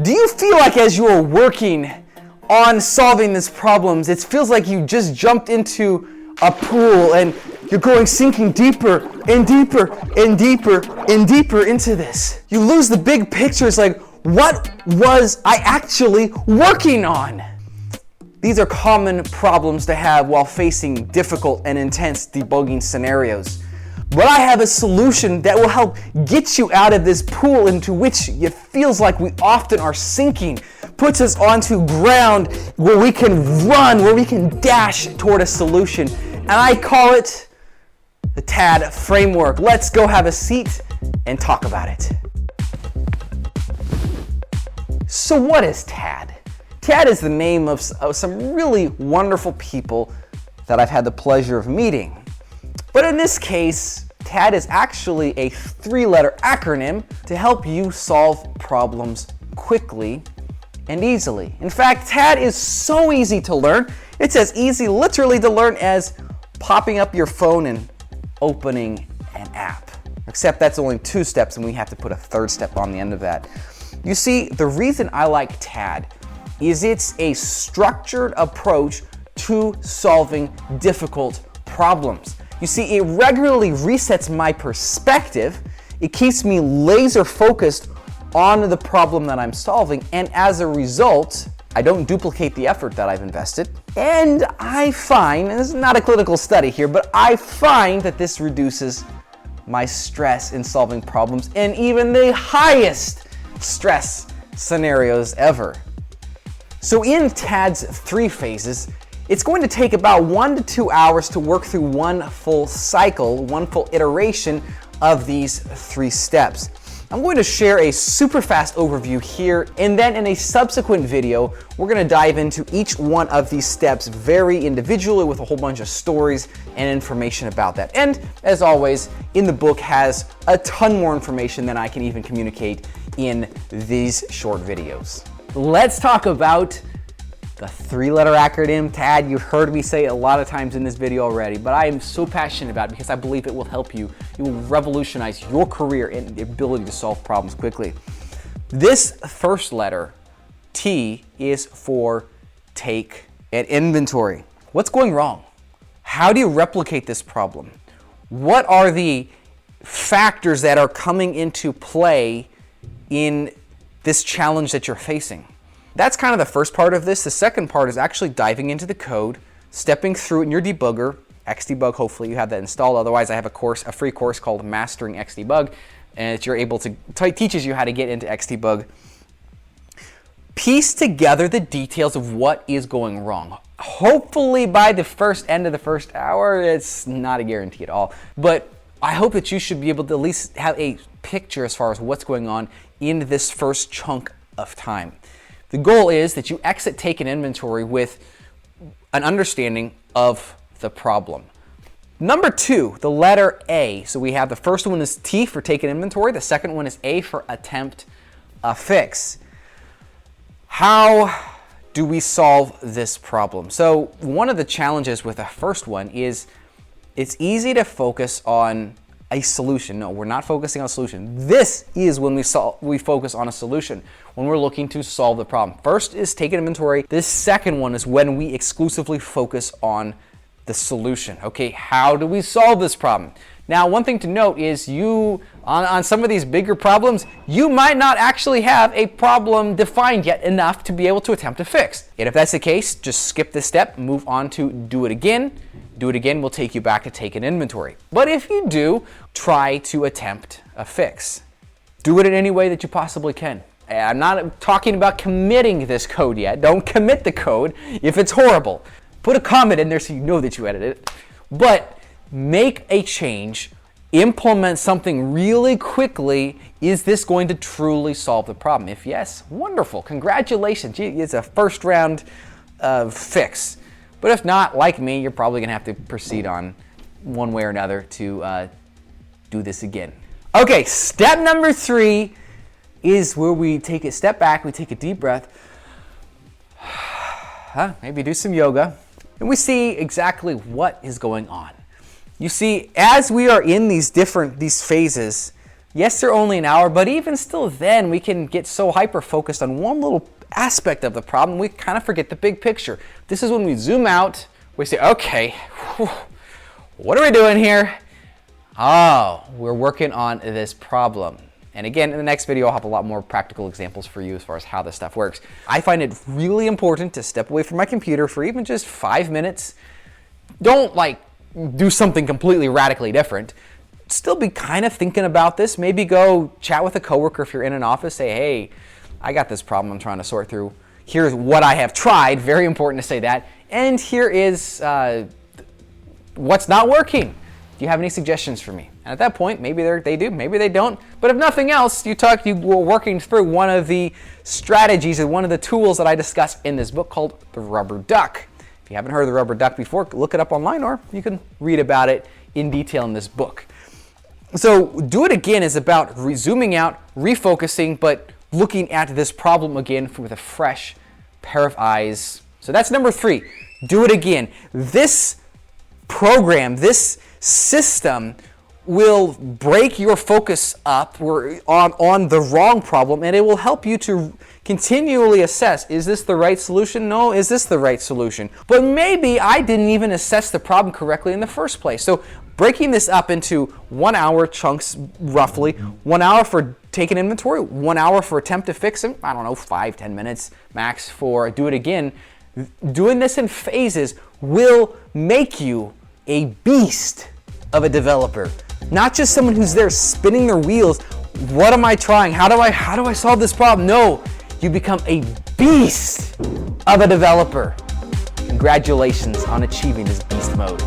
Do you feel like as you are working on solving these problems, it feels like you just jumped into a pool and you're sinking deeper and deeper and deeper and deeper into this? You lose the big picture. It's like, what was I actually working on? These are common problems to have while facing difficult and intense debugging scenarios. But I have a solution that will help get you out of this pool into which it feels like we often are sinking, puts us onto ground where we can run, where we can dash toward a solution. And I call it the TAD framework. Let's go have a seat and talk about it. So what is TAD? TAD is the name of some really wonderful people that I've had the pleasure of meeting. But in this case, TAD is actually a 3-letter acronym to help you solve problems quickly and easily. In fact, TAD is so easy to learn. It's as easy literally to learn as popping up your phone and opening an app. Except that's only 2 steps and we have to put a 3rd step on the end of that. You see, the reason I like TAD is it's a structured approach to solving difficult problems. You see, it regularly resets my perspective. It keeps me laser focused on the problem that I'm solving, and as a result, I don't duplicate the effort that I've invested. And I find, and this is not a clinical study here, but I find that this reduces my stress in solving problems in even the highest stress scenarios ever. So in TAD's 3 phases, it's going to take about 1 to 2 hours to work through one full cycle, one full iteration of these 3 steps. I'm going to share a super fast overview here, and then in a subsequent video, we're going to dive into each one of these steps very individually with a whole bunch of stories and information about that. And as always, in the book has a ton more information than I can even communicate in these short videos. Let's talk about the 3-letter acronym TAD. You've heard me say it a lot of times in this video already, but I am so passionate about it because I believe it will help you. It will revolutionize your career and the ability to solve problems quickly. This first letter, T, is for take an inventory. What's going wrong? How do you replicate this problem? What are the factors that are coming into play in this challenge that you're facing? That's kind of the first part of this. The second part is actually diving into the code, stepping through it in your debugger, Xdebug. Hopefully you have that installed. Otherwise, I have a free course called Mastering Xdebug, and you're able to teaches you how to get into Xdebug. Piece together the details of what is going wrong. Hopefully by the end of the first hour, it's not a guarantee at all, but I hope that you should be able to at least have a picture as far as what's going on in this first chunk of time. The goal is that you exit take an inventory with an understanding of the problem. Number 2, the letter A. So we have the first one is T for take an inventory. The second one is A for attempt a fix. How do we solve this problem? So one of the challenges with the first one is it's easy to focus on a solution. No, we're not focusing on a solution. This is when we focus on a solution, when we're looking to solve the problem. First is take an inventory. This second one is when we exclusively focus on the solution. Okay, how do we solve this problem? Now, one thing to note is on some of these bigger problems, you might not actually have a problem defined yet enough to be able to attempt to fix. And if that's the case, just skip this step, move on to do it again. Do it again will take you back to take an inventory. But if you do, try to attempt a fix. Do it in any way that you possibly can. I'm not talking about committing this code yet. Don't commit the code if it's horrible. Put a comment in there so you know that you edited it. But make a change, implement something really quickly. Is this going to truly solve the problem? If yes, wonderful. Congratulations. It's a first round fix. But if not, like me, you're probably going to have to proceed on one way or another to do this again. Okay, step number 3 is where we take a step back, we take a deep breath, maybe do some yoga, and we see exactly what is going on. You see, as we are in these phases, Yes, they're only an hour, but even still then, we can get so hyper-focused on one little aspect of the problem, we kind of forget the big picture. This is when we zoom out, we say, okay, what are we doing here? Oh, we're working on this problem. And again, in the next video, I'll have a lot more practical examples for you as far as how this stuff works. I find it really important to step away from my computer for even just 5 minutes. Don't like do something completely radically different. Still be kind of thinking about this. Maybe go chat with a coworker if you're in an office. Say, hey, I got this problem I'm trying to sort through. Here's what I have tried. Very important to say that. And here is what's not working. Do you have any suggestions for me? And at that point, maybe they do, maybe they don't. But if nothing else, you were working through one of the strategies and one of the tools that I discuss in this book called the rubber duck. If you haven't heard of the rubber duck before, look it up online, or you can read about it in detail in this book. So do it again is about zooming out, refocusing, but looking at this problem again with a fresh pair of eyes. So that's number 3. Do it again. This program, this system will break your focus up on the wrong problem, and it will help you to continually assess, is this the right solution? No, is this the right solution? But maybe I didn't even assess the problem correctly in the first place. So breaking this up into 1 hour chunks roughly, 1 hour for taking inventory, 1 hour for attempt to fix them, I don't know, 5-10 minutes max for do it again. Doing this in phases will make you a beast of a developer. Not just someone who's there spinning their wheels. What am I trying? How do I solve this problem? No, you become a beast of a developer. Congratulations on achieving this beast mode.